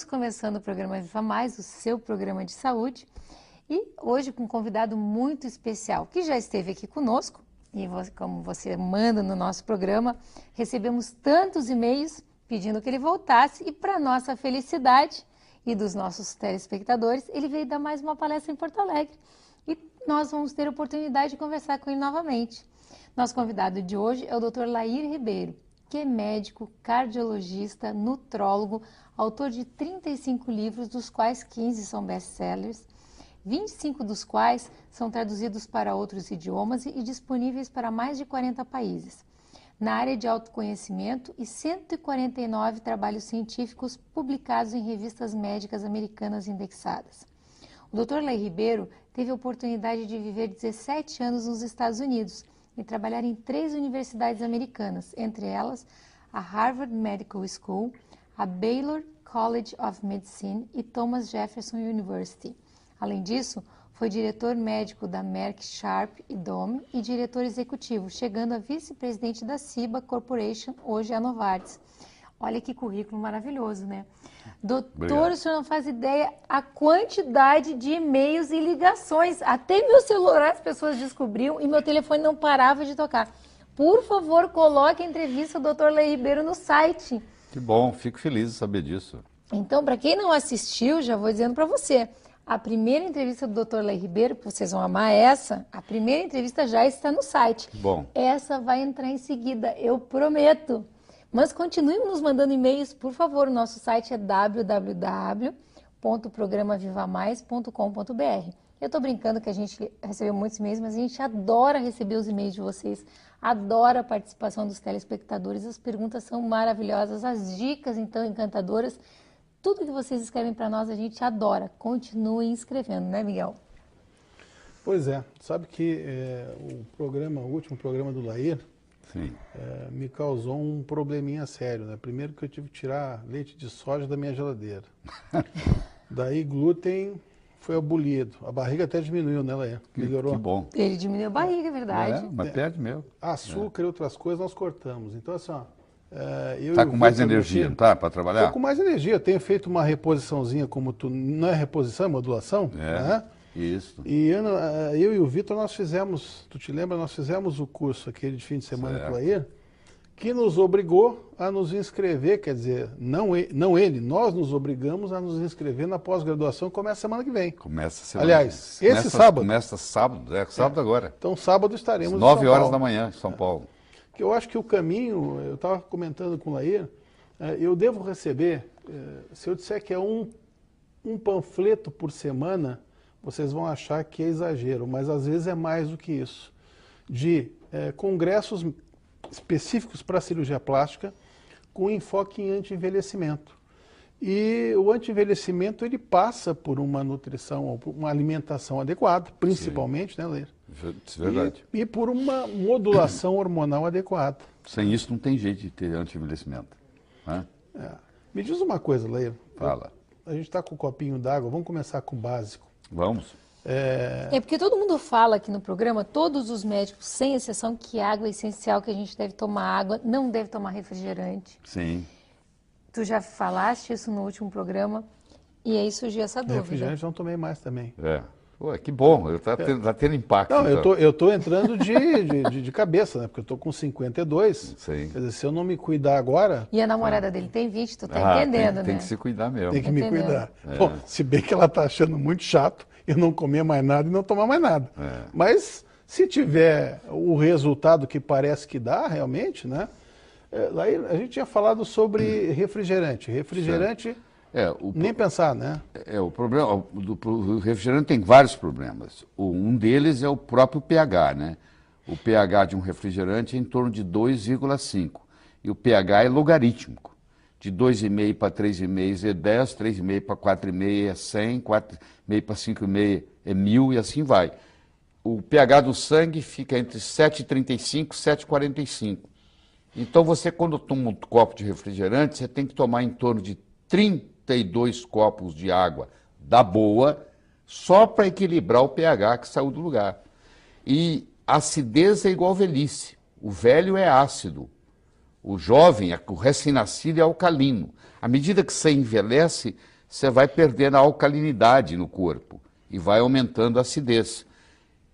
começando o programa Viva Mais, o seu programa de saúde, e hoje com um convidado muito especial, que já esteve aqui conosco, e como você manda no nosso programa, recebemos tantos e-mails pedindo que ele voltasse, e para nossa felicidade e dos nossos telespectadores, ele veio dar mais uma palestra em Porto Alegre, e nós vamos ter a oportunidade de conversar com ele novamente. Nosso convidado de hoje é o Dr. Lair Ribeiro, que é médico, cardiologista, nutrólogo, autor de 35 livros, dos quais 15 são best-sellers, 25 dos quais são traduzidos para outros idiomas e disponíveis para mais de 40 países. Na área de autoconhecimento e 149 trabalhos científicos publicados em revistas médicas americanas indexadas. O Dr. Lair Ribeiro teve a oportunidade de viver 17 anos nos Estados Unidos e trabalhar em 3 universidades americanas, entre elas a Harvard Medical School, a Baylor College of Medicine e Thomas Jefferson University. Além disso, foi diretor médico da Merck Sharp e Dohme e diretor executivo, chegando a vice-presidente da Ciba Corporation, hoje a Novartis. Olha que currículo maravilhoso, né? Doutor, obrigado. O senhor não faz ideia a quantidade de e-mails e ligações. Até meu celular as pessoas descobriam e meu telefone não parava de tocar. Por favor, coloque a entrevista do Dr. Lair Ribeiro no site. Que bom, fico feliz de saber disso. Então, para quem não assistiu, já vou dizendo para você. A primeira entrevista do Dr. Lair Ribeiro, vocês vão amar essa, a primeira entrevista já está no site. Bom. Essa vai entrar em seguida, eu prometo. Mas continue nos mandando e-mails, por favor. O nosso site é www.programavivamais.com.br. Eu estou brincando que a gente recebeu muitos e-mails, mas a gente adora receber os e-mails de vocês, adora a participação dos telespectadores, as perguntas são maravilhosas, as dicas então encantadoras. Tudo que vocês escrevem para nós a gente adora. Continuem escrevendo, né, Miguel? Pois é. Sabe que o último programa do Lair me causou um probleminha sério, né? Primeiro que eu tive que tirar leite de soja da minha geladeira. Daí glúten foi abolido. A barriga até diminuiu, né, Lair? Melhorou. Que bom. Ele diminuiu a barriga, é verdade. Mas perde mesmo. Açúcar e outras coisas nós cortamos. Então, assim, ó, Tá com mais energia, não tá? Para trabalhar? Estou com mais energia. Eu tenho feito uma reposiçãozinha, como tu. Não é reposição, é modulação? Né? Isso. E eu e o Vitor, nós fizemos, tu te lembra, nós fizemos o curso aquele de fim de semana com o Lair, que nos obrigou a nos inscrever, quer dizer, não ele, nós nos obrigamos a nos inscrever na pós-graduação, que começa semana que vem. Começa semana Aliás, esse sábado. Começa sábado, sábado agora. Então, sábado estaremos às 9 horas da manhã, em São Paulo. Que eu acho que o caminho, eu estava comentando com o Lair, eu devo receber, se eu disser que é um panfleto por semana, vocês vão achar que é exagero, mas às vezes é mais do que isso. De congressos específicos para cirurgia plástica, com enfoque em anti-envelhecimento. E o anti-envelhecimento, ele passa por uma nutrição, uma alimentação adequada, principalmente, né, Lair? Isso é verdade. E por uma modulação hormonal adequada. Sem isso não tem jeito de ter anti-envelhecimento. Né? Me diz uma coisa, Lair. Fala. A gente está com um copinho d'água, vamos começar com o básico. Vamos. Porque todo mundo fala aqui no programa, todos os médicos, sem exceção, que água é essencial, que a gente deve tomar água, não deve tomar refrigerante. Sim. Tu já falaste isso no último programa e aí surgiu essa dúvida. Refrigerante não tomei mais também. Pô, que bom, está tendo impacto. Não, então. eu tô entrando de cabeça, né? Porque eu tô com 52. Sim. Quer dizer, se eu não me cuidar agora... E a namorada dele tem 20, tu tá entendendo, né? Tem que se cuidar mesmo. Tem que me cuidar. Bom, se bem que ela tá achando muito chato eu não comer mais nada e não tomar mais nada. Mas se tiver o resultado que parece que dá, realmente, né? Lá a gente tinha falado sobre refrigerante. Refrigerante... nem pensar, né? O problema do refrigerante tem vários problemas. Um deles é o próprio pH, né? O pH de um refrigerante é em torno de 2,5 e o pH é logarítmico. De 2,5 para 3,5 é 10, 3,5 para 4,5 é 100, 4,5 para 5,5 é 1000 e assim vai. O pH do sangue fica entre 7,35 e 7,45. Então você, quando toma um copo de refrigerante, você tem que tomar em torno de 32 copos de água da boa, só para equilibrar o pH que saiu do lugar. E acidez é igual velhice. O velho é ácido. O jovem, o recém-nascido é alcalino. À medida que você envelhece, você vai perdendo a alcalinidade no corpo e vai aumentando a acidez.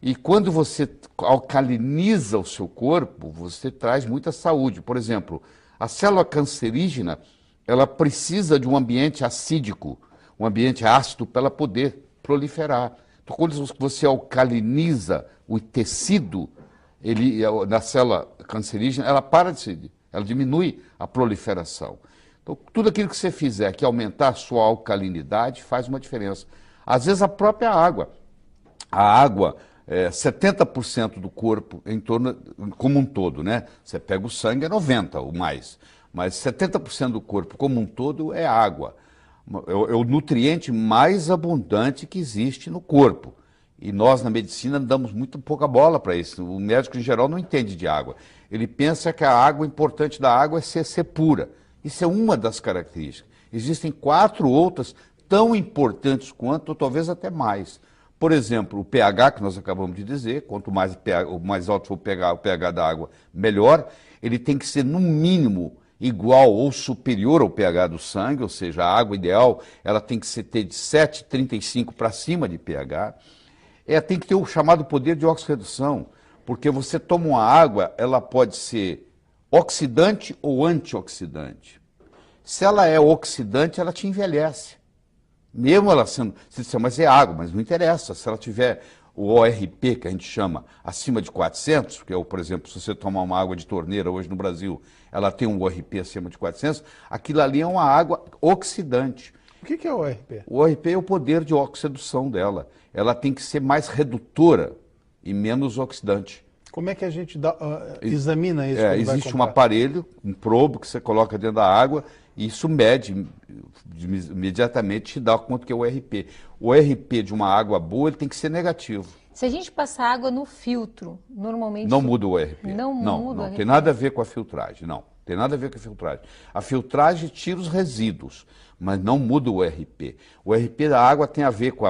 E quando você alcaliniza o seu corpo, você traz muita saúde. Por exemplo, a célula cancerígena, ela precisa de um ambiente acídico, um ambiente ácido para ela poder proliferar. Então, quando você alcaliniza o tecido, na célula cancerígena, ela para de se, ela diminui a proliferação. Então, tudo aquilo que você fizer que aumentar a sua alcalinidade faz uma diferença. Às vezes a própria água. A água, 70% do corpo em torno, como um todo, né? Você pega o sangue, é 90% ou mais. Mas 70% do corpo como um todo é água. É o nutriente mais abundante que existe no corpo. E nós, na medicina, damos muito pouca bola para isso. O médico, em geral, não entende de água. Ele pensa que a água, o importante da água é ser pura. Isso é uma das características. Existem 4 outras tão importantes quanto, ou talvez até mais. Por exemplo, o pH, que nós acabamos de dizer, quanto mais, mais alto for o pH da água, melhor. Ele tem que ser, no mínimo, igual ou superior ao pH do sangue, ou seja, a água ideal ela tem que ter de 7,35 para cima de pH. Tem que ter o chamado poder de oxirredução, porque você toma uma água, ela pode ser oxidante ou antioxidante. Se ela é oxidante, ela te envelhece. Mesmo ela sendo, você diz, mas é água, mas não interessa. Se ela tiver o ORP, que a gente chama, acima de 400, que é, por exemplo, se você tomar uma água de torneira hoje no Brasil, ela tem um ORP acima de 400, aquilo ali é uma água oxidante. O que é o ORP? O ORP é o poder de oxidação dela. Ela tem que ser mais redutora e menos oxidante. Como é que a gente examina isso? Existe um aparelho, um probo que você coloca dentro da água e isso mede, imediatamente te dá quanto que é o ORP. O ORP de uma água boa ele tem que ser negativo. Se a gente passar água no filtro, normalmente... Não muda o ORP. Não muda o ORP. Tem nada a ver com a filtragem, não. Tem nada a ver com a filtragem. A filtragem tira os resíduos, mas não muda o ORP. O ORP da água tem a ver com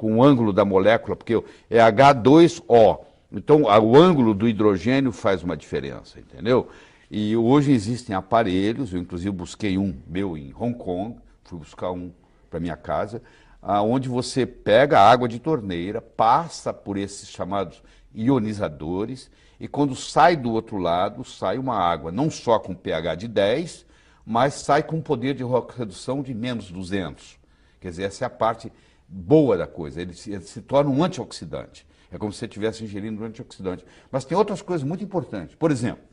o ângulo da molécula, porque é H2O. Então, o ângulo do hidrogênio faz uma diferença, entendeu? E hoje existem aparelhos, eu inclusive busquei um meu em Hong Kong, fui buscar um para minha casa, onde você pega a água de torneira, passa por esses chamados ionizadores, e quando sai do outro lado, sai uma água não só com pH de 10, mas sai com poder de redução de menos 200. Quer dizer, essa é a parte boa da coisa, ele se torna um antioxidante. É como se você estivesse ingerindo um antioxidante. Mas tem outras coisas muito importantes. Por exemplo,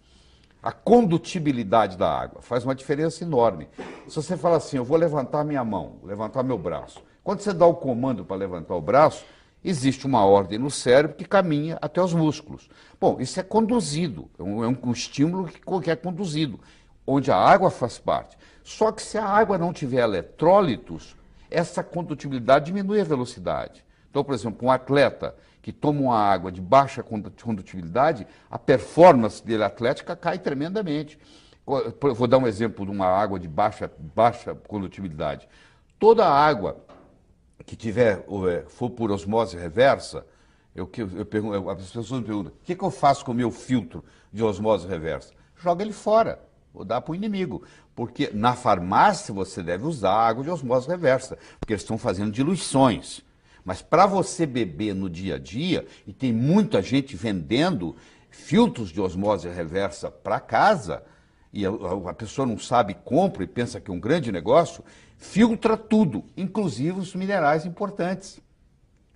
a condutibilidade da água faz uma diferença enorme. Se você fala assim, eu vou levantar minha mão, levantar meu braço. Quando você dá o comando para levantar o braço, existe uma ordem no cérebro que caminha até os músculos. Bom, isso é conduzido, é um estímulo que é conduzido, onde a água faz parte. Só que se a água não tiver eletrólitos, essa condutibilidade diminui a velocidade. Então, por exemplo, um atleta que toma uma água de baixa condutibilidade, a performance dele atlética cai tremendamente. Vou dar um exemplo de uma água de baixa condutibilidade. Toda água que for por osmose reversa, as pessoas me perguntam, o que eu faço com o meu filtro de osmose reversa? Joga ele fora, ou dá para o inimigo. Porque na farmácia você deve usar água de osmose reversa, porque eles estão fazendo diluições. Mas para você beber no dia a dia, e tem muita gente vendendo filtros de osmose reversa para casa, e a pessoa não sabe, compra e pensa que é um grande negócio, filtra tudo, inclusive os minerais importantes.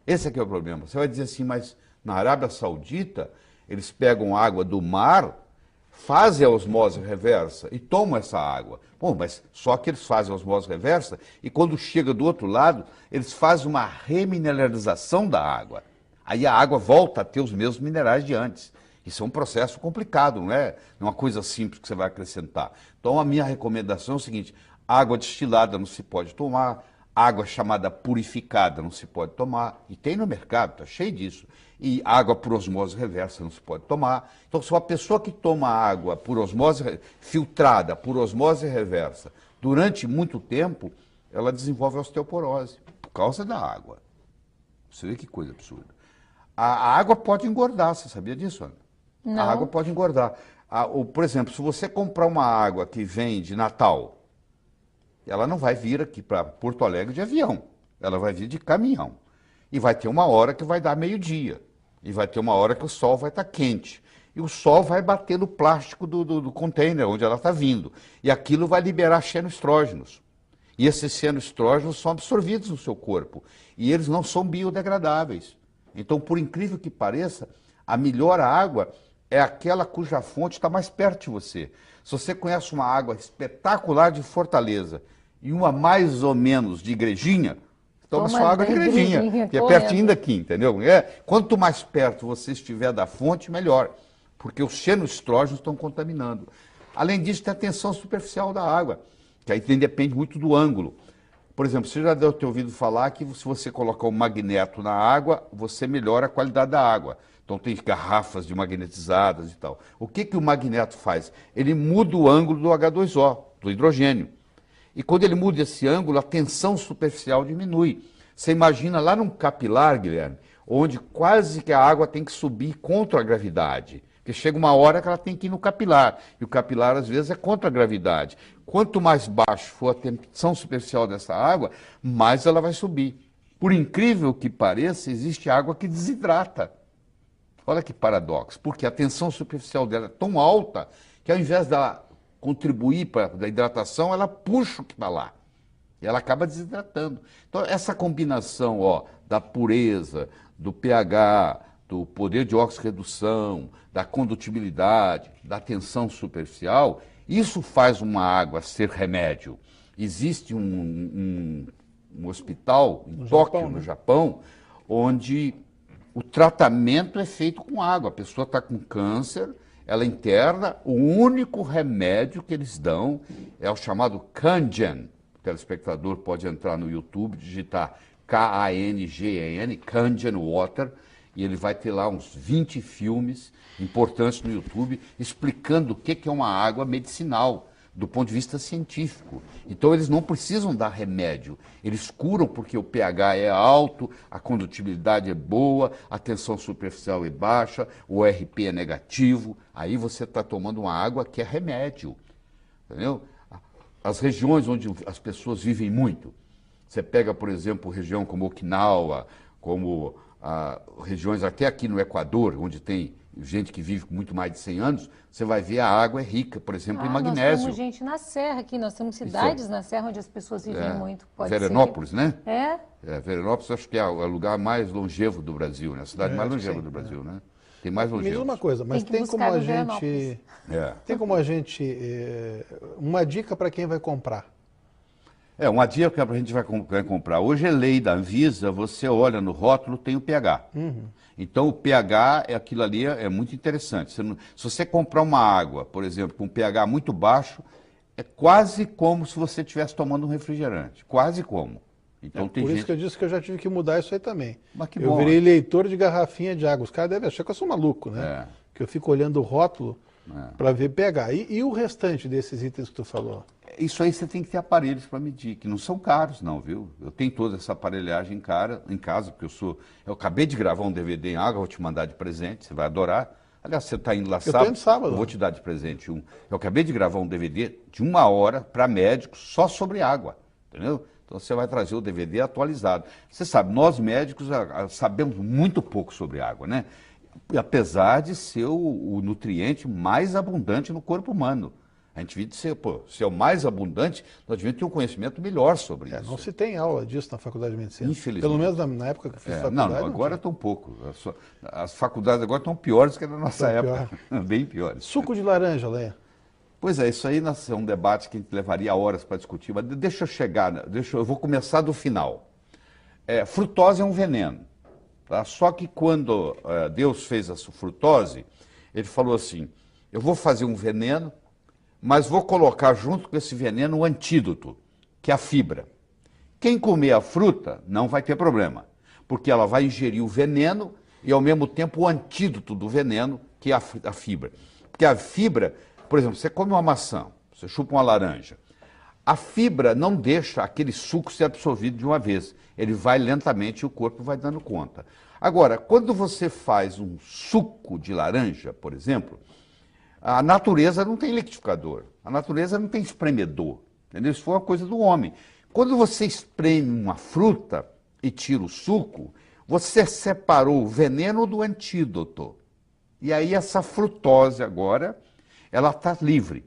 Esse aqui é o problema. Você vai dizer assim, mas na Arábia Saudita, eles pegam água do mar, fazem a osmose reversa e tomam essa água. Bom, mas só que eles fazem a osmose reversa e quando chega do outro lado, eles fazem uma remineralização da água. Aí a água volta a ter os mesmos minerais de antes. Isso é um processo complicado, não é uma coisa simples que você vai acrescentar. Então a minha recomendação é o seguinte, água destilada não se pode tomar, água chamada purificada não se pode tomar, e tem no mercado, está cheio disso. E água por osmose reversa não se pode tomar. Então, se uma pessoa que toma água por osmose filtrada, por osmose reversa, durante muito tempo, ela desenvolve osteoporose, por causa da água. Você vê que coisa absurda. A água pode engordar, você sabia disso, Ana? Não. A água pode engordar. Por exemplo, se você comprar uma água que vem de Natal, ela não vai vir aqui para Porto Alegre de avião, ela vai vir de caminhão. E vai ter uma hora que vai dar meio-dia, e vai ter uma hora que o sol vai estar quente. E o sol vai bater no plástico do container onde ela está vindo. E aquilo vai liberar xenoestrógenos. E esses xenoestrógenos são absorvidos no seu corpo. E eles não são biodegradáveis. Então, por incrível que pareça, a melhor água é aquela cuja fonte está mais perto de você. Se você conhece uma água espetacular de Fortaleza e uma mais ou menos de Igrejinha, toma sua água de Igrejinha, que é pertinho daqui, entendeu? Quanto mais perto você estiver da fonte, melhor. Porque os xenoestrógenos estão contaminando. Além disso, tem a tensão superficial da água, que aí depende muito do ângulo. Por exemplo, você já deve ter ouvido falar que se você colocar um magneto na água, você melhora a qualidade da água. Então tem garrafas de magnetizadas e tal. O que o magneto faz? Ele muda o ângulo do H2O, do hidrogênio. E quando ele muda esse ângulo, a tensão superficial diminui. Você imagina lá num capilar, Guilherme, onde quase que a água tem que subir contra a gravidade. Porque chega uma hora que ela tem que ir no capilar, e o capilar às vezes é contra a gravidade. Quanto mais baixo for a tensão superficial dessa água, mais ela vai subir. Por incrível que pareça, existe água que desidrata. Olha que paradoxo, porque a tensão superficial dela é tão alta que ao invés dela contribuir para a hidratação, ela puxa o que está lá. E ela acaba desidratando. Então, essa combinação da pureza, do pH, do poder de oxirredução, da condutibilidade, da tensão superficial, isso faz uma água ser remédio. Existe um hospital em Tóquio, no Japão, onde o tratamento é feito com água. A pessoa está com câncer, ela interna, o único remédio que eles dão é o chamado Kangen. O telespectador pode entrar no YouTube, digitar Kangen, Kangen Water, e ele vai ter lá uns 20 filmes importantes no YouTube explicando o que é uma água medicinal, do ponto de vista científico. Então eles não precisam dar remédio, eles curam porque o pH é alto, a condutibilidade é boa, a tensão superficial é baixa, o ORP é negativo, aí você está tomando uma água que é remédio, entendeu? As regiões onde as pessoas vivem muito, você pega, por exemplo, região como Okinawa, como regiões até aqui no Equador, onde tem gente que vive com muito mais de 100 anos, você vai ver a água é rica, por exemplo, em magnésio. Nós temos gente na Serra aqui, nós temos cidades na Serra onde as pessoas vivem muito. Pode Veranópolis, ser. Né? Veranópolis acho que é o lugar mais longevo do Brasil, né? A cidade mais longeva do Brasil, né? Tem mais longevos. Me diz uma coisa, mas tem como a gente... uma dica para quem vai comprar. Uma dica que a gente vai comprar. Hoje é lei da Anvisa, você olha no rótulo, tem o pH. Então o pH, aquilo ali é muito interessante. Se você comprar uma água, por exemplo, com um pH muito baixo, é quase como se você estivesse tomando um refrigerante. Quase como. Então, tem por gente... isso que eu disse que eu já tive que mudar isso aí também. Mas que eu bom, virei leitor de garrafinha de água. Os caras devem achar que eu sou maluco, né? Que eu fico olhando o rótulo para ver pH. E o restante desses itens que tu falou? Isso aí você tem que ter aparelhos para medir, que não são caros não, viu? Eu tenho toda essa aparelhagem em casa, porque eu acabei de gravar um DVD em água, vou te mandar de presente, você vai adorar. Aliás, você está indo lá sábado, eu vou te dar de presente um. Eu acabei de gravar um DVD de 1 hora para médicos só sobre água, entendeu? Então você vai trazer o DVD atualizado. Você sabe, nós médicos sabemos muito pouco sobre água, né? Apesar de ser o nutriente mais abundante no corpo humano. A gente devia ser o mais abundante, nós devíamos ter um conhecimento melhor sobre isso. Não se tem aula disso na faculdade de medicina. Infelizmente. Pelo menos na época que eu fiz faculdade. Não, agora estão pouco. As faculdades agora estão piores que na nossa época. Bem piores. Suco de laranja, Leia. Pois é, isso aí é um debate que a gente levaria horas para discutir, mas deixa eu chegar, eu vou começar do final. Frutose é um veneno. Tá? Só que quando Deus fez a frutose, ele falou assim, eu vou fazer um veneno, mas vou colocar junto com esse veneno o antídoto, que é a fibra. Quem comer a fruta não vai ter problema, porque ela vai ingerir o veneno e ao mesmo tempo o antídoto do veneno, que é a fibra. Porque a fibra, por exemplo, você come uma maçã, você chupa uma laranja, a fibra não deixa aquele suco ser absorvido de uma vez, ele vai lentamente e o corpo vai dando conta. Agora, quando você faz um suco de laranja, por exemplo, a natureza não tem liquidificador, a natureza não tem espremedor. Entendeu? Isso foi uma coisa do homem. Quando você espreme uma fruta e tira o suco, você separou o veneno do antídoto. E aí essa frutose agora, ela está livre.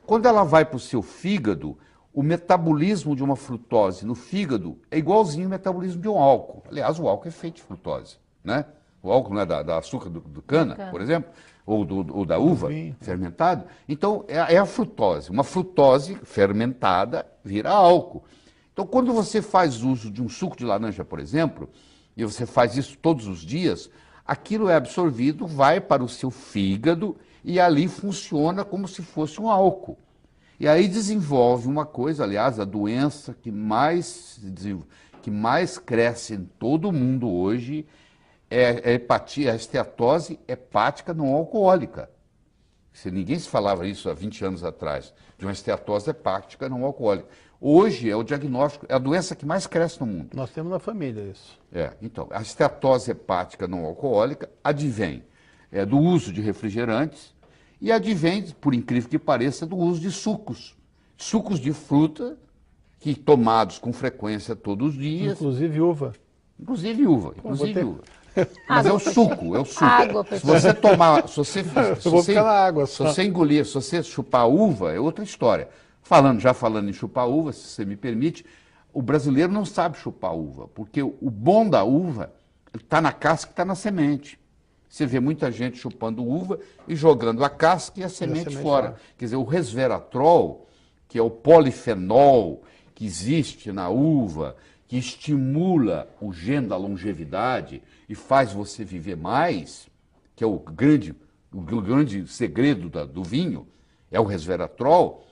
Quando ela vai para o seu fígado, o metabolismo de uma frutose no fígado é igualzinho ao metabolismo de um álcool. Aliás, o álcool é feito de frutose, né? O álcool não é da açúcar do cana, por exemplo, ou da uva fermentado. Então, é a frutose. Uma frutose fermentada vira álcool. Então, quando você faz uso de um suco de laranja, por exemplo, e você faz isso todos os dias, aquilo é absorvido, vai para o seu fígado e ali funciona como se fosse um álcool. E aí desenvolve uma coisa, aliás, a doença que mais cresce em todo o mundo hoje é a esteatose hepática não alcoólica. Ninguém se falava isso há 20 anos atrás, de uma esteatose hepática não alcoólica. Hoje é o diagnóstico, é a doença que mais cresce no mundo. Nós temos na família isso. Então, a esteatose hepática não alcoólica advém do uso de refrigerantes e advém, por incrível que pareça, do uso de sucos. Sucos de fruta, que tomados com frequência todos os dias. Inclusive uva. Inclusive uva. Mas é o suco, é o suco. Água, se você tomar, se você engolir, se você chupar uva, é outra história. Já falando em chupar uva, se você me permite, o brasileiro não sabe chupar uva, porque o bom da uva está na casca e está na semente. Você vê muita gente chupando uva e jogando a casca e a semente fora. Quer dizer, o resveratrol, que é o polifenol que existe na uva, que estimula o gene da longevidade e faz você viver mais, que é o grande segredo do vinho, é o resveratrol.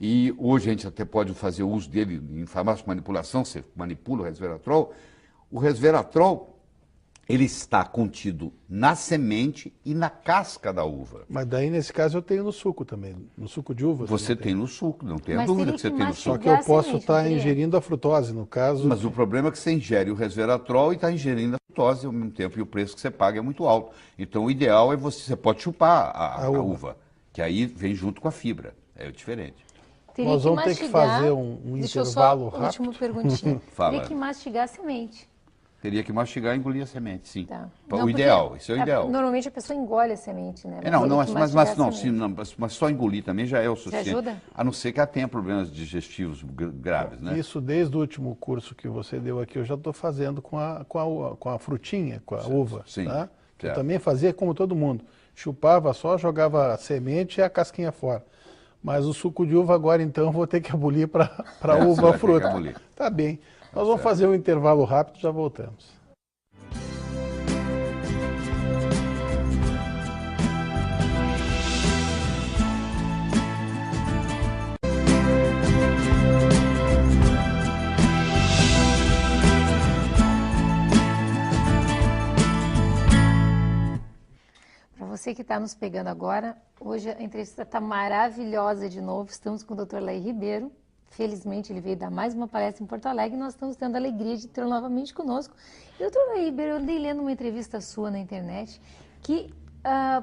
E hoje a gente até pode fazer uso dele em farmácia de manipulação, você manipula o resveratrol. O resveratrol, ele está contido na semente e na casca da uva. Mas daí, nesse caso, eu tenho no suco também, no suco de uva. Você tem no suco, não tem a dúvida que você tem no suco. Só que eu posso estar ingerindo a frutose, no caso. Mas o problema é que você ingere o resveratrol e está ingerindo a frutose ao mesmo tempo, e o preço que você paga é muito alto. Então, o ideal é você pode chupar a uva, que aí vem junto com a fibra, é diferente. Nós vamos ter que fazer um intervalo rápido. Última perguntinha. Fala. Teria que mastigar a semente. Teria que mastigar e engolir a semente, sim. Tá. O ideal, isso é o ideal. Normalmente a pessoa engole a semente, né? Mas só engolir também já é o suficiente. Já ajuda? A não ser que ela tenha problemas digestivos graves, né? Isso desde o último curso que você deu aqui, eu já estou fazendo com a frutinha, com a uva. Sim. Tá? Eu também fazia como todo mundo. Chupava só, jogava a semente e a casquinha fora. Mas o suco de uva agora, então, vou ter que abolir para uva fruta. Tá bem. Nós vamos fazer um intervalo rápido, já voltamos. Para você que está nos pegando agora, hoje a entrevista está maravilhosa de novo. Estamos com o Dr. Laí Ribeiro. Felizmente ele veio dar mais uma palestra em Porto Alegre e nós estamos tendo a alegria de tê-lo novamente conosco. E doutor Laí Ribeiro, eu andei lendo uma entrevista sua na internet que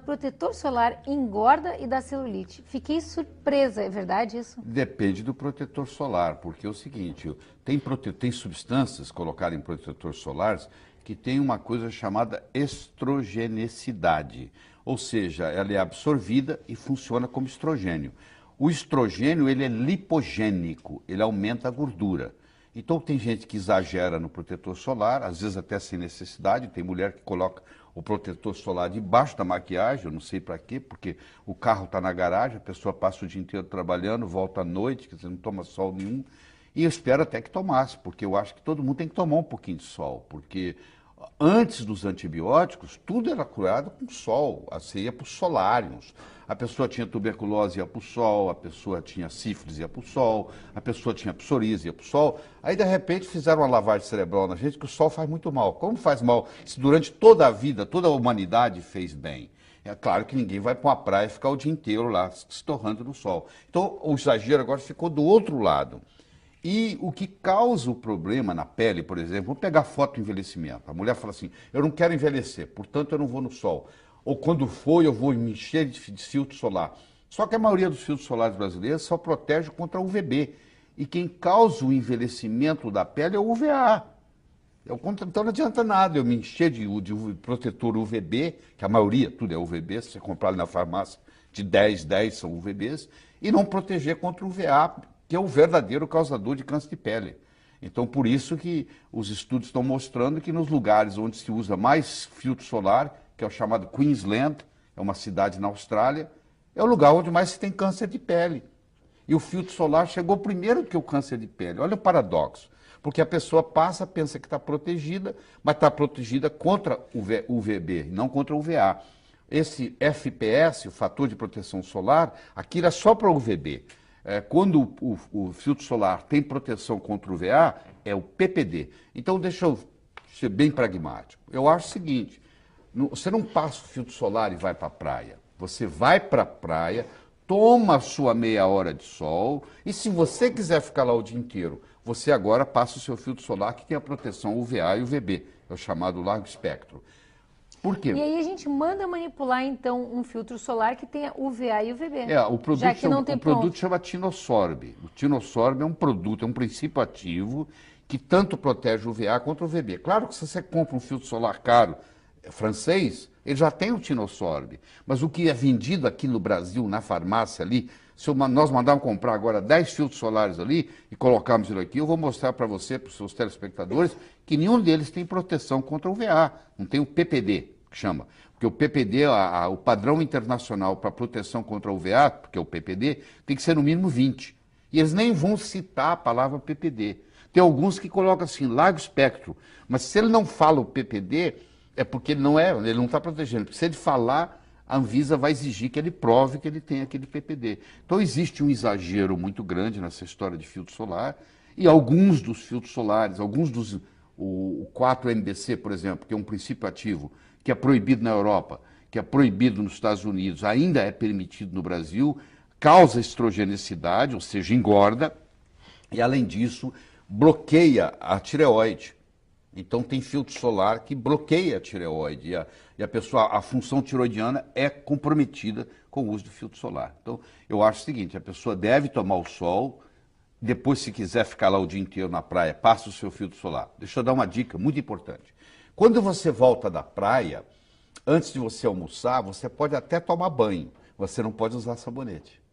protetor solar engorda e dá celulite. Fiquei surpresa, é verdade isso? Depende do protetor solar, porque é o seguinte, tem substâncias colocadas em protetor solares que tem uma coisa chamada estrogenicidade, ou seja, ela é absorvida e funciona como estrogênio. O estrogênio, ele é lipogênico, ele aumenta a gordura. Então tem gente que exagera no protetor solar, às vezes até sem necessidade, tem mulher que coloca o protetor solar debaixo da maquiagem, eu não sei para quê, porque o carro está na garagem, a pessoa passa o dia inteiro trabalhando, volta à noite, quer dizer, não toma sol nenhum, e eu espero até que tomasse, porque eu acho que todo mundo tem que tomar um pouquinho de sol, porque antes dos antibióticos, tudo era curado com sol, você ia para os solários. A pessoa tinha tuberculose, ia para o sol, a pessoa tinha sífilis, ia para o sol, a pessoa tinha psoríase, ia para o sol. Aí, de repente, fizeram uma lavagem cerebral na gente que o sol faz muito mal. Como faz mal se durante toda a vida, toda a humanidade fez bem? É claro que ninguém vai para uma praia e ficar o dia inteiro lá se torrando no sol. Então, o exagero agora ficou do outro lado. E o que causa o problema na pele, por exemplo, vamos pegar foto do envelhecimento. A mulher fala assim, eu não quero envelhecer, portanto eu não vou no sol. Ou quando for, eu vou me encher de filtro solar. Só que a maioria dos filtros solares brasileiros só protege contra a UVB. E quem causa o envelhecimento da pele é o UVA. Então não adianta nada eu me encher de protetor UVB, que a maioria, tudo é UVB, se você comprar ali na farmácia, de 10 são UVBs, e não proteger contra o UVA, que é o verdadeiro causador de câncer de pele. Então, por isso que os estudos estão mostrando que nos lugares onde se usa mais filtro solar, que é o chamado Queensland, é uma cidade na Austrália, é o lugar onde mais se tem câncer de pele. E o filtro solar chegou primeiro que o câncer de pele. Olha o paradoxo. Porque a pessoa passa, pensa que está protegida, mas está protegida contra o UVB, não contra o UVA. Esse FPS, o fator de proteção solar, aquilo é só para o UVB. Quando o filtro solar tem proteção contra o UVA, é o PPD. Então, deixa eu ser bem pragmático. Eu acho o seguinte, você não passa o filtro solar e vai para a praia. Você vai para a praia, toma a sua meia hora de sol, e se você quiser ficar lá o dia inteiro, você agora passa o seu filtro solar que tem a proteção UVA e UVB, é o chamado largo espectro. Por quê? E aí a gente manda manipular, então, um filtro solar que tenha UVA e UVB. O produto chama Tinosorb. O Tinosorb é um produto, é um princípio ativo que tanto protege o UVA contra o UVB. Claro que se você compra um filtro solar caro francês, ele já tem o Tinosorb. Mas o que é vendido aqui no Brasil, na farmácia ali, se nós mandarmos comprar agora 10 filtros solares ali e colocarmos ele aqui, eu vou mostrar para você, para os seus telespectadores, que nenhum deles tem proteção contra o UVA. Não tem o PPD, que chama. Porque o PPD, o padrão internacional para proteção contra o UVA, porque é o PPD, tem que ser no mínimo 20. E eles nem vão citar a palavra PPD. Tem alguns que colocam assim, largo espectro. Mas se ele não fala o PPD, é porque ele não está protegendo. Porque se ele falar, a Anvisa vai exigir que ele prove que ele tem aquele PPD. Então existe um exagero muito grande nessa história de filtro solar, e alguns dos filtros solares, o 4-MBC, por exemplo, que é um princípio ativo, que é proibido na Europa, que é proibido nos Estados Unidos, ainda é permitido no Brasil, causa estrogenicidade, ou seja, engorda, e além disso, bloqueia a tireoide. Então tem filtro solar que bloqueia a tireoide e a função tiroidiana é comprometida com o uso do filtro solar. Então eu acho o seguinte, a pessoa deve tomar o sol, depois se quiser ficar lá o dia inteiro na praia, passa o seu filtro solar. Deixa eu dar uma dica muito importante. Quando você volta da praia, antes de você almoçar, você pode até tomar banho, você não pode usar sabonete.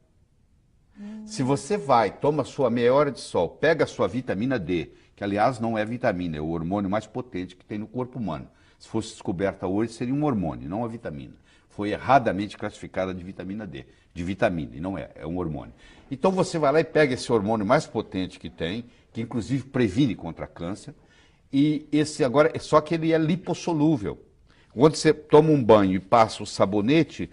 Se você toma sua meia hora de sol, pega a sua vitamina D, que aliás não é vitamina, é o hormônio mais potente que tem no corpo humano. Se fosse descoberta hoje, seria um hormônio, não uma vitamina. Foi erradamente classificada de vitamina D, de vitamina, e não é um hormônio. Então você vai lá e pega esse hormônio mais potente que tem, que inclusive previne contra câncer, e esse agora, só que ele é lipossolúvel. Quando você toma um banho e passa o sabonete,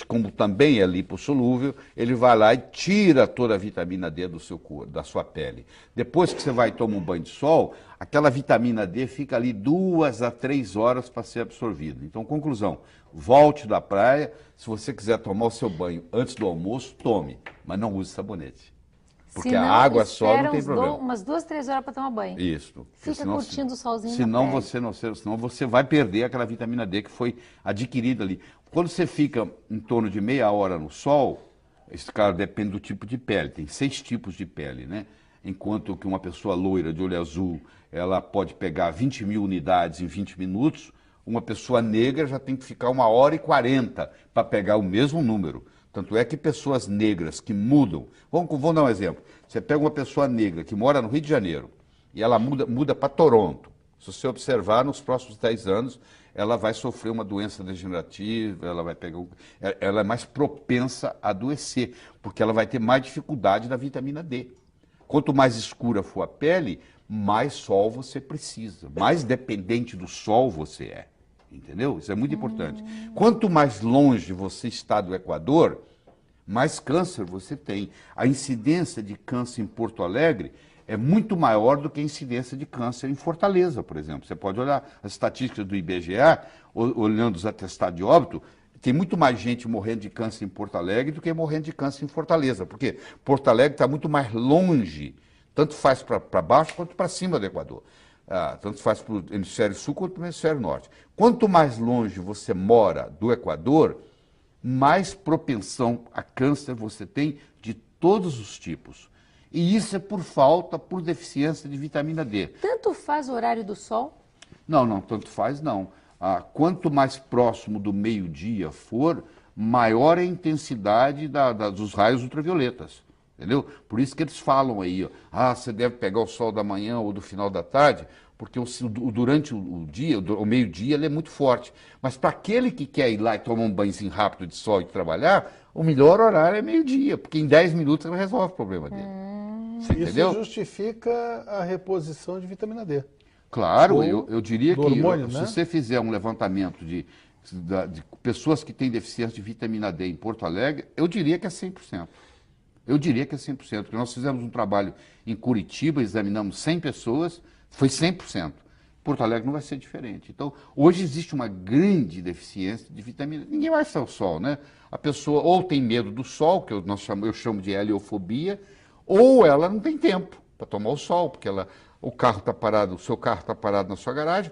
como também é lipossolúvel, ele vai lá e tira toda a vitamina D do seu corpo, da sua pele. Depois que você vai tomar um banho de sol, aquela vitamina D fica ali 2 a 3 horas para ser absorvida. Então, conclusão, volte da praia, se você quiser tomar o seu banho antes do almoço, tome, mas não use sabonete. Porque a água só não tem problema. Umas 2, 3 horas para tomar banho. Isso. Fica curtindo o solzinho senão você vai perder aquela vitamina D que foi adquirida ali. Quando você fica em torno de meia hora no sol, esse cara depende do tipo de pele, tem 6 tipos de pele, né? Enquanto que uma pessoa loira de olho azul, ela pode pegar 20.000 unidades em 20 minutos, uma pessoa negra já tem que ficar 1h40 para pegar o mesmo número. Tanto é que pessoas negras que mudam... Vamos dar um exemplo. Você pega uma pessoa negra que mora no Rio de Janeiro e ela muda para Toronto. Se você observar, nos próximos 10 anos, ela vai sofrer uma doença degenerativa, ela é mais propensa a adoecer, porque ela vai ter mais dificuldade da vitamina D. Quanto mais escura for a pele, mais sol você precisa, mais dependente do sol você é. Entendeu? Isso é muito importante. Quanto mais longe você está do Equador, mais câncer você tem. A incidência de câncer em Porto Alegre é muito maior do que a incidência de câncer em Fortaleza, por exemplo. Você pode olhar as estatísticas do IBGE, olhando os atestados de óbito, tem muito mais gente morrendo de câncer em Porto Alegre do que morrendo de câncer em Fortaleza. Porque Porto Alegre está muito mais longe, tanto faz para baixo quanto para cima do Equador. Tanto faz para o hemisfério sul quanto para o hemisfério norte. Quanto mais longe você mora do Equador, mais propensão a câncer você tem de todos os tipos. E isso é por falta, por deficiência de vitamina D. Tanto faz o horário do sol? Não, tanto faz não. Quanto mais próximo do meio-dia for, maior é a intensidade dos raios ultravioletas. Entendeu? Por isso que eles falam aí, ó, você deve pegar o sol da manhã ou do final da tarde, porque durante o dia, o meio-dia, ele é muito forte. Mas para aquele que quer ir lá e tomar um banhozinho rápido de sol e trabalhar, o melhor horário é meio-dia, porque em 10 minutos ele resolve o problema dele. Você entendeu? Isso justifica a reposição de vitamina D. Claro, eu diria que hormônio, se né? você fizer um levantamento de pessoas que têm deficiência de vitamina D em Porto Alegre, eu diria que é 100%. Eu diria que é 100%, porque nós fizemos um trabalho em Curitiba, examinamos 100 pessoas, foi 100%. Porto Alegre não vai ser diferente. Então, hoje existe uma grande deficiência de vitamina D. Ninguém vai estar ao sol, né? A pessoa ou tem medo do sol, que eu chamo de heliofobia, ou ela não tem tempo para tomar o sol, porque o carro está parado, o seu carro está parado na sua garagem,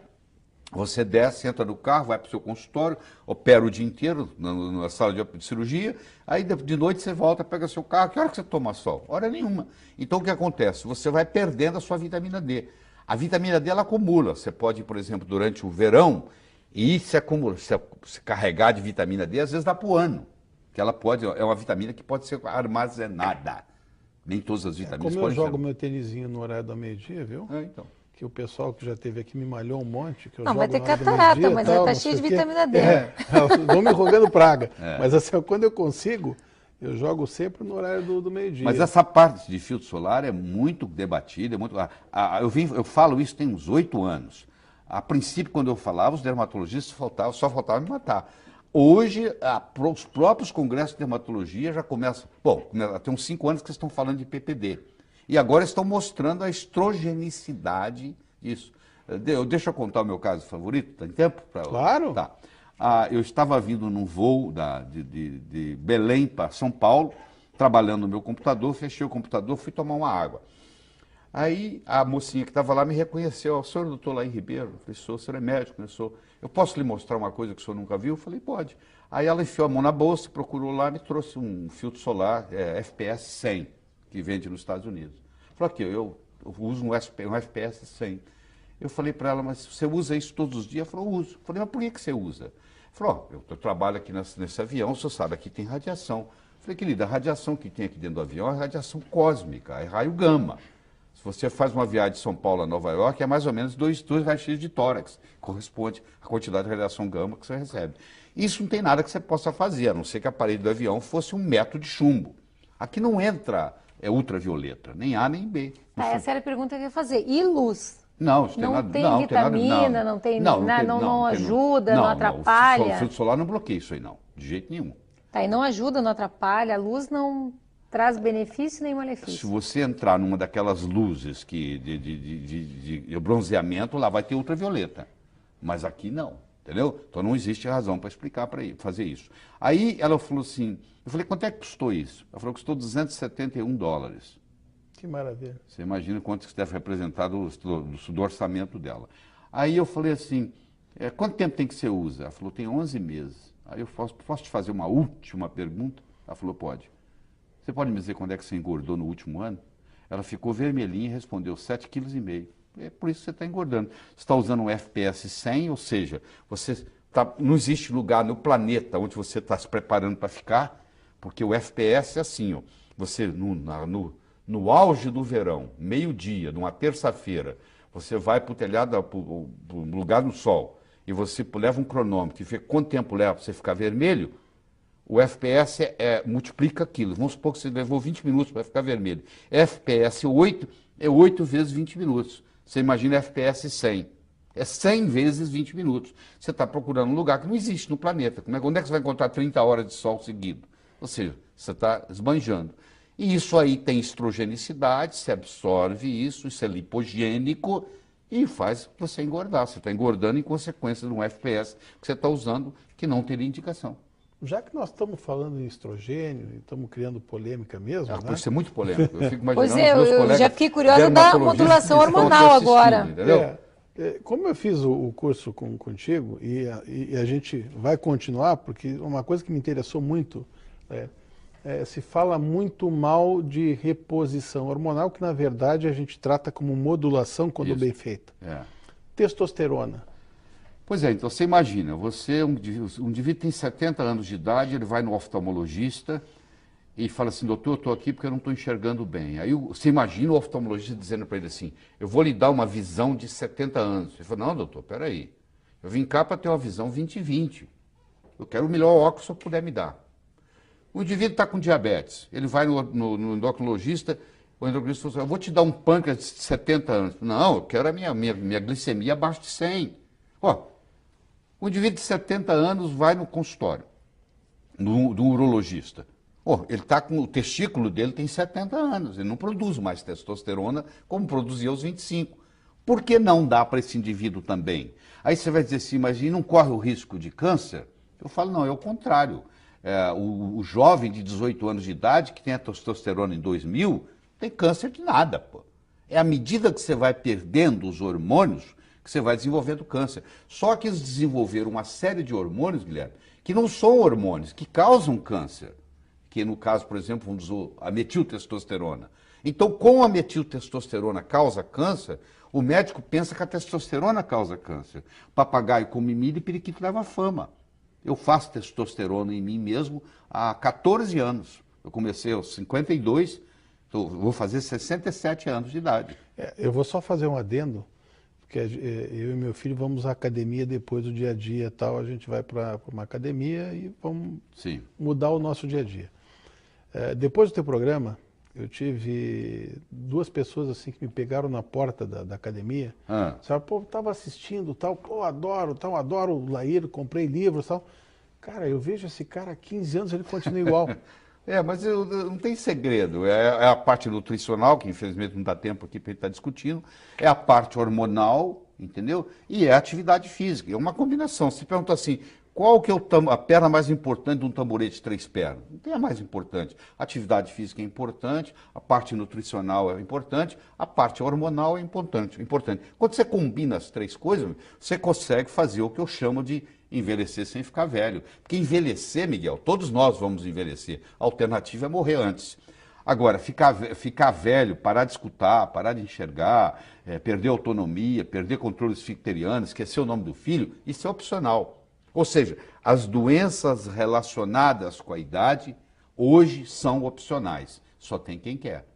você desce, entra no carro, vai para o seu consultório, opera o dia inteiro na sala de cirurgia, aí de noite você volta, pega seu carro, que hora que você toma sol? Hora nenhuma. Então o que acontece? Você vai perdendo a sua vitamina D. A vitamina D ela acumula. Você pode, por exemplo, durante o verão, e se acumula, se carregar de vitamina D, às vezes dá para o ano. Que ela é uma vitamina que pode ser armazenada. Nem todas as vitaminas Como eu podem jogo ser. meu tênisinho no horário do meio-dia, viu? Então. Que o pessoal que já esteve aqui me malhou um monte. Que eu Não, jogo vai ter na hora do catarata, meio-dia e mas tal, tá não cheio de sei o quê. vitamina D. Vão me rogando praga. Mas assim, quando eu consigo, eu jogo sempre no horário do meio-dia. Mas essa parte de filtro solar é muito debatida. Eu falo isso tem uns 8 anos. A princípio, quando eu falava, os dermatologistas só faltavam me matar. Hoje, os próprios congressos de dermatologia já começam... Bom, tem uns 5 anos que vocês estão falando de PPD. E agora estão mostrando a estrogenicidade disso. Deixa eu contar o meu caso favorito, tem tempo? Claro. Tá. Eu estava vindo num voo de Belém para São Paulo, trabalhando no meu computador, fechei o computador, fui tomar uma água. Aí a mocinha que estava lá me reconheceu, o senhor doutor Laí Ribeiro? Eu falei, o senhor é médico, né? Eu posso lhe mostrar uma coisa que o senhor nunca viu? Eu falei, pode. Aí ela enfiou a mão na bolsa, procurou lá e me trouxe um filtro solar FPS 100, que vende nos Estados Unidos. Falou, aqui, eu uso um FPS 100. Eu falei para ela, mas você usa isso todos os dias? Ela falou, uso. Eu falei, mas por que você usa? Falou, eu trabalho aqui nesse avião, o senhor sabe, aqui tem radiação. Eu falei, querida, a radiação que tem aqui dentro do avião é radiação cósmica, é raio gama. Se você faz uma viagem de São Paulo a Nova York, é mais ou menos 2 raios-x de tórax, corresponde à quantidade de radiação gama que você recebe. Isso não tem nada que você possa fazer, a não ser que a parede do avião fosse um metro de chumbo. Aqui não entra ultravioleta, nem A nem B. Essa era a pergunta que eu ia fazer. E luz? Não, isso Não tem não, vitamina, não tem nada, não ajuda, não atrapalha? O filtro solar não bloqueia isso aí, não, de jeito nenhum. Tá, e não ajuda, não atrapalha, a luz não traz benefício nem Se malefício. você entrar numa daquelas luzes de bronzeamento, lá vai ter ultravioleta. Mas aqui não, entendeu? Então não existe razão para explicar, para fazer isso. Aí ela falou assim, eu falei, quanto é que custou isso? Ela falou que custou $271. Que maravilha. Você imagina quanto isso deve representar do orçamento dela. Aí eu falei assim, quanto tempo tem que você usa? Ela falou, tem 11 meses. Aí eu posso te fazer uma última pergunta? Ela falou, pode. Você pode me dizer quando é que você engordou no último ano? Ela ficou vermelhinha e respondeu 7,5 kg. É por isso que você está engordando. Você está usando um FPS 100, ou seja, não existe lugar no planeta onde você está se preparando para ficar, porque o FPS é assim, ó, você no auge do verão, meio-dia, numa terça-feira, você vai para o telhado, para o lugar no sol, e você leva um cronômetro e vê quanto tempo leva para você ficar vermelho, o FPS multiplica aquilo. Vamos supor que você levou 20 minutos para ficar vermelho. FPS 8 é 8 vezes 20 minutos. Você imagina FPS 100. É 100 vezes 20 minutos. Você está procurando um lugar que não existe no planeta. Onde é que você vai encontrar 30 horas de sol seguido? Ou seja, você está esbanjando. E isso aí tem estrogenicidade, você absorve isso é lipogênico e faz você engordar. Você está engordando em consequência de um FPS que você está usando que não teria indicação. Já que nós estamos falando em estrogênio e estamos criando polêmica mesmo, né? Pode ser muito polêmico. Eu fico imaginando Pois os meus eu colegas já fiquei curiosa da dermatologistas modulação que estão hormonal aqui assistindo, agora. entendeu? Como eu fiz o curso contigo e a gente vai continuar, porque uma coisa que me interessou muito se fala muito mal de reposição hormonal, que na verdade a gente trata como modulação quando Isso. bem feita. É. Testosterona. Pois é, então você imagina, um indivíduo tem 70 anos de idade, ele vai no oftalmologista e fala assim, doutor, eu estou aqui porque eu não estou enxergando bem. Aí você imagina o oftalmologista dizendo para ele assim, eu vou lhe dar uma visão de 70 anos. Ele fala, não, doutor, peraí, eu vim cá para ter uma visão 20/20. Eu quero o melhor óculos que eu puder me dar. O indivíduo está com diabetes, ele vai no endocrinologista, o endocrinologista fala assim, eu vou te dar um pâncreas de 70 anos. Não, eu quero a minha glicemia abaixo de 100. Ó, o indivíduo de 70 anos vai no consultório do urologista. Oh, ele está com o testículo dele tem 70 anos, ele não produz mais testosterona como produzia aos 25. Por que não dá para esse indivíduo também? Aí você vai dizer assim, mas e não corre o risco de câncer? Eu falo, não, é o contrário. O jovem de 18 anos de idade que tem a testosterona em 2000 tem câncer de nada, pô. É à medida que você vai perdendo os hormônios que você vai desenvolvendo câncer. Só que eles desenvolveram uma série de hormônios, Guilherme, que não são hormônios, que causam câncer. Que no caso, por exemplo, vamos dizer, a metiltestosterona. Então, como a metiltestosterona causa câncer, o médico pensa que a testosterona causa câncer. Papagaio come milho e periquito leva fama. Eu faço testosterona em mim mesmo há 14 anos. Eu comecei aos 52, vou fazer 67 anos de idade. Eu vou só fazer um adendo, porque eu e meu filho vamos à academia depois do dia a dia e tal, a gente vai para uma academia e vamos mudar o nosso dia a dia. Depois do teu programa, eu tive duas pessoas assim que me pegaram na porta da academia. Sabe, pô, estava assistindo tal, pô, adoro o Laíro, comprei livros tal. Cara, eu vejo esse cara há 15 anos, ele continua igual. Mas não tem segredo. É a parte nutricional, que infelizmente não dá tempo aqui para ele estar discutindo, é a parte hormonal, entendeu? E é a atividade física. É uma combinação. Se pergunta assim, qual que é a perna mais importante de um tamborete de 3 pernas? Não tem a mais importante. A atividade física é importante, a parte nutricional é importante, a parte hormonal é importante. Quando você combina as 3 coisas, você consegue fazer o que eu chamo de envelhecer sem ficar velho. Porque envelhecer, Miguel, todos nós vamos envelhecer. A alternativa é morrer antes. Agora, ficar velho, parar de escutar, parar de enxergar, perder autonomia, perder controle esficteriano, esquecer o nome do filho, isso é opcional. Ou seja, as doenças relacionadas com a idade hoje são opcionais. Só tem quem quer.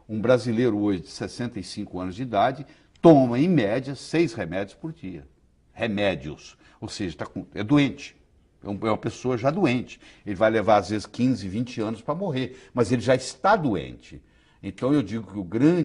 Um brasileiro hoje de 65 anos de idade toma, em média, 6 remédios por dia. Remédios. Ou seja, é doente. É uma pessoa já doente. Ele vai levar, às vezes, 15, 20 anos para morrer. Mas ele já está doente. Então, eu digo que o grande